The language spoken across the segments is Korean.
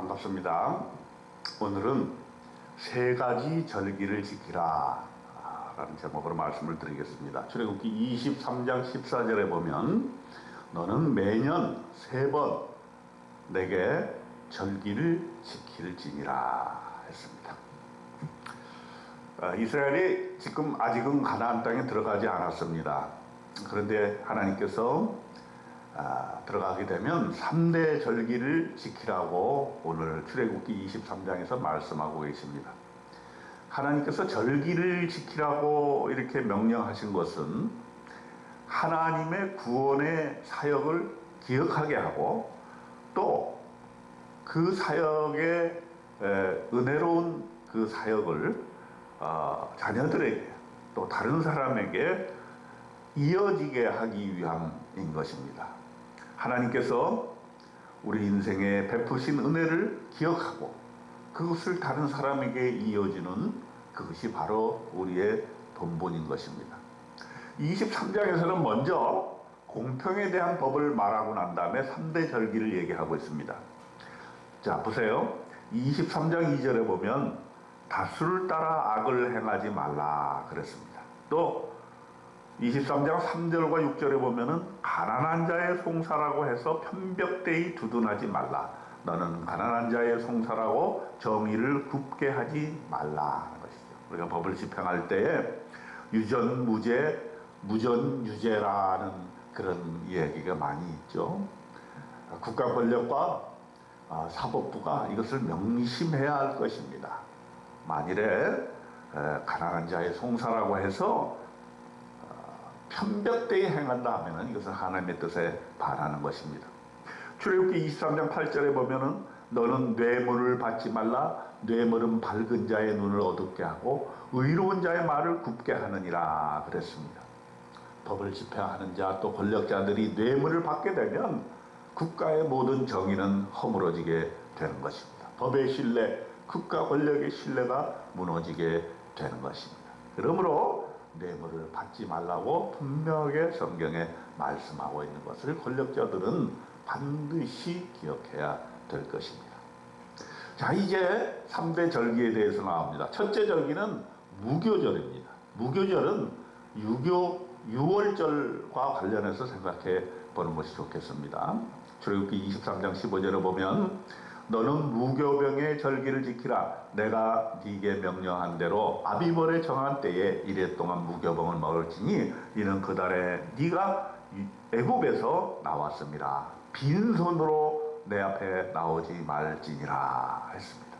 반갑습니다. 오늘은 세 가지 절기를 지키라 라는 제목으로 말씀을 드리겠습니다. 출애굽기 23장 14절에 보면 너는 매년 3번 내게 절기를 지킬지니라 했습니다. 이스라엘이 지금 아직은 가나안 땅에 들어가지 않았습니다. 그런데 하나님께서 들어가게 되면 3대 절기를 지키라고 오늘 출애굽기 23장에서 말씀하고 계십니다. 하나님께서 절기를 지키라고 이렇게 명령하신 것은 하나님의 구원의 사역을 기억하게 하고 또 그 사역의 은혜로운 그 사역을 자녀들에게 또 다른 사람에게 이어지게 하기 위함인 것입니다. 하나님께서 우리 인생에 베푸신 은혜를 기억하고 그것을 다른 사람에게 이어지는 그것이 바로 우리의 본분인 것입니다. 23장에서는 먼저 공평에 대한 법을 말하고 난 다음에 3대 절기를 얘기하고 있습니다. 자, 보세요. 23장 2절에 보면 다수를 따라 악을 행하지 말라 그랬습니다. 또 23장 3절과 6절에 보면은 가난한 자의 송사라고 해서 편벽되이 두둔하지 말라. 너는 가난한 자의 송사라고 정의를 굽게 하지 말라 하는 것이죠. 우리가 법을 집행할 때에 유전무죄, 무전유죄라는 그런 이야기가 많이 있죠. 국가 권력과 사법부가 이것을 명심해야 할 것입니다. 만일에 가난한 자의 송사라고 해서 편벽되이 행한다 하면은 이것은 하나님의 뜻에 반하는 것입니다. 출애굽기 23장 8절에 보면은 너는 뇌물을 받지 말라. 뇌물은 밝은 자의 눈을 어둡게 하고 의로운 자의 말을 굽게 하느니라 그랬습니다. 법을 집행하는 자 또 권력자들이 뇌물을 받게 되면 국가의 모든 정의는 허물어지게 되는 것입니다. 법의 신뢰, 국가 권력의 신뢰가 무너지게 되는 것입니다. 그러므로 뇌물을 받지 말라고 분명하게 성경에 말씀하고 있는 것을 권력자들은 반드시 기억해야 될 것입니다. 자, 이제 3대 절기에 대해서 나옵니다. 첫째 절기는 무교절입니다. 무교절은 유월절과 관련해서 생각해 보는 것이 좋겠습니다. 출애굽기 23장 15절에 보면 너는 무교병의 절기를 지키라. 내가 네게 명령한 대로 아비벌에 정한 때에 이래 동안 무교병을 먹을지니 이는 그 달에 네가 애굽에서 나왔습니다. 빈손으로 내 앞에 나오지 말지니라 했습니다.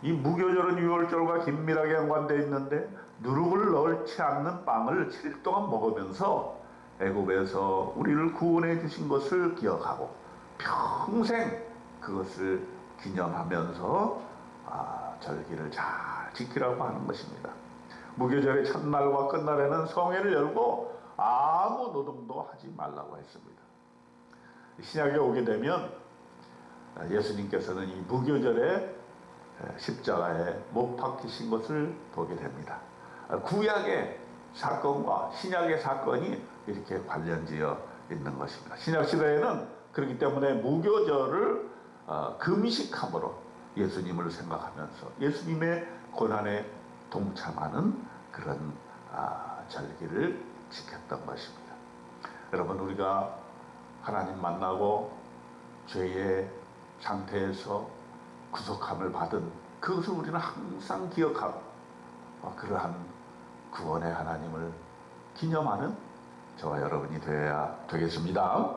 이 무교절은 유월절과 긴밀하게 연관되어 있는데 누룩을 넣지 않는 빵을 7일 동안 먹으면서 애굽에서 우리를 구원해 주신 것을 기억하고 평생 그것을 기념하면서 절기를 잘 지키라고 하는 것입니다. 무교절의 첫날과 끝날에는 성회를 열고 아무 노동도 하지 말라고 했습니다. 신약에 오게 되면 예수님께서는 이 무교절에 십자가에 못 박히신 것을 보게 됩니다. 구약의 사건과 신약의 사건이 이렇게 관련지어 있는 것입니다. 신약 시대에는 그렇기 때문에 무교절을 금식함으로 예수님을 생각하면서 예수님의 고난에 동참하는 그런 절기를 지켰던 것입니다. 여러분, 우리가 하나님 만나고 죄의 상태에서 구속함을 받은 그것을 우리는 항상 기억하고 그러한 구원의 하나님을 기념하는 저와 여러분이 되어야 되겠습니다.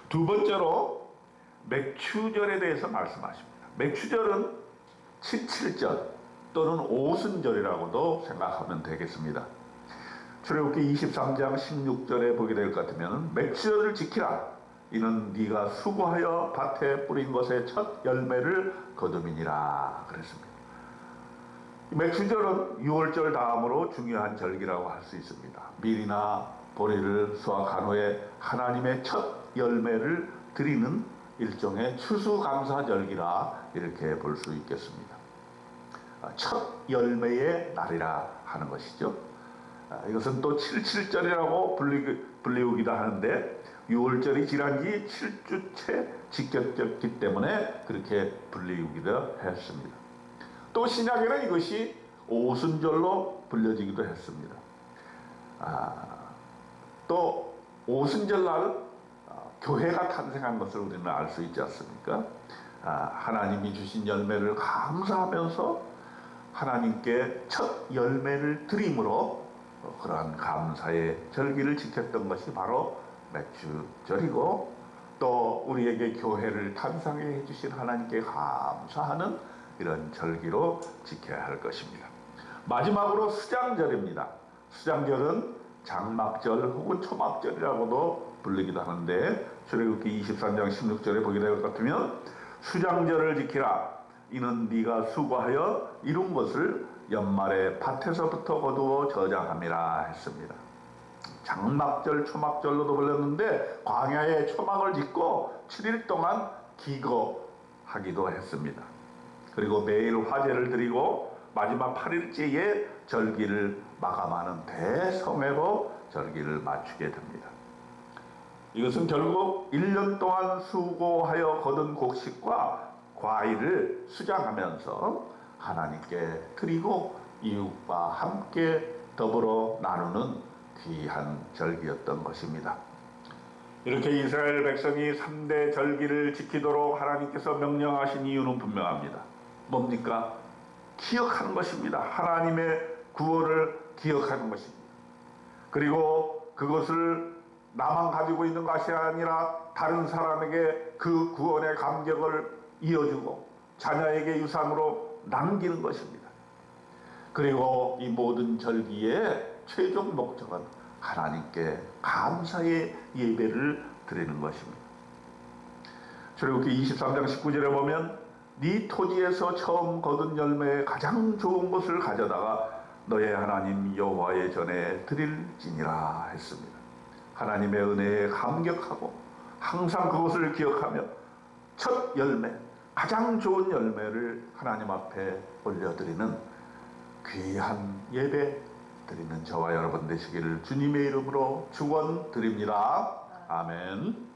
두 번째로 맥추절에 대해서 말씀하십니다. 맥추절은 칠칠절 또는 오순절이라고도 생각하면 되겠습니다. 출애굽기 23장 16절에 보게 될 것 같으면 맥추절을 지키라. 이는 네가 수고하여 밭에 뿌린 것의 첫 열매를 거둠이니라 그랬습니다. 맥추절은 6월절 다음으로 중요한 절기라고 할 수 있습니다. 밀이나 보리를 수확한 후에 하나님의 첫 열매를 드리는 일종의 추수감사절기라 이렇게 볼 수 있겠습니다. 첫 열매의 날이라 하는 것이죠. 이것은 또 칠칠절이라고 불리우기도 하는데 유월절이 지난 지 7주째 지켰기 때문에 그렇게 불리기도 했습니다. 또 신약에는 이것이 오순절로 불려지기도 했습니다. 또 오순절날은 교회가 탄생한 것을 우리는 알 수 있지 않습니까? 하나님이 주신 열매를 감사하면서 하나님께 첫 열매를 드림으로 그러한 감사의 절기를 지켰던 것이 바로 맥주절이고, 또 우리에게 교회를 탄생해 해주신 하나님께 감사하는 이런 절기로 지켜야 할 것입니다. 마지막으로 수장절입니다. 수장절은 장막절 혹은 초막절이라고도 불리기도 하는데, 출애굽기 23장 16절에 보게 될 것 같으면 수장절을 지키라. 이는 네가 수고하여 이룬 것을 연말에 밭에서부터 거두어 저장함이라 했습니다. 장막절, 초막절로도 불렸는데 광야에 초막을 짓고 7일 동안 기거하기도 했습니다. 그리고 매일 화제를 드리고 마지막 8일째에 절기를 마감하는 대성회로 절기를 마치게 됩니다. 이것은 결국 1년 동안 수고하여 거둔 곡식과 과일을 수장하면서 하나님께 드리고 이웃과 함께 더불어 나누는 귀한 절기였던 것입니다. 이렇게 이스라엘 백성이 3대 절기를 지키도록 하나님께서 명령하신 이유는 분명합니다. 뭡니까? 기억하는 것입니다. 하나님의 구원을 기억하는 것입니다. 그리고 그것을 나만 가지고 있는 것이 아니라 다른 사람에게 그 구원의 감격을 이어주고 자녀에게 유산으로 남기는 것입니다. 그리고 이 모든 절기의 최종 목적은 하나님께 감사의 예배를 드리는 것입니다. 출애굽기 23장 19절에 보면 네 토지에서 처음 거둔 열매의 가장 좋은 것을 가져다가 너의 하나님 여호와의 전에 드릴지니라 했습니다. 하나님의 은혜에 감격하고 항상 그것을 기억하며 첫 열매, 가장 좋은 열매를 하나님 앞에 올려드리는 귀한 예배 드리는 저와 여러분 되시기를 주님의 이름으로 축원드립니다. 아멘.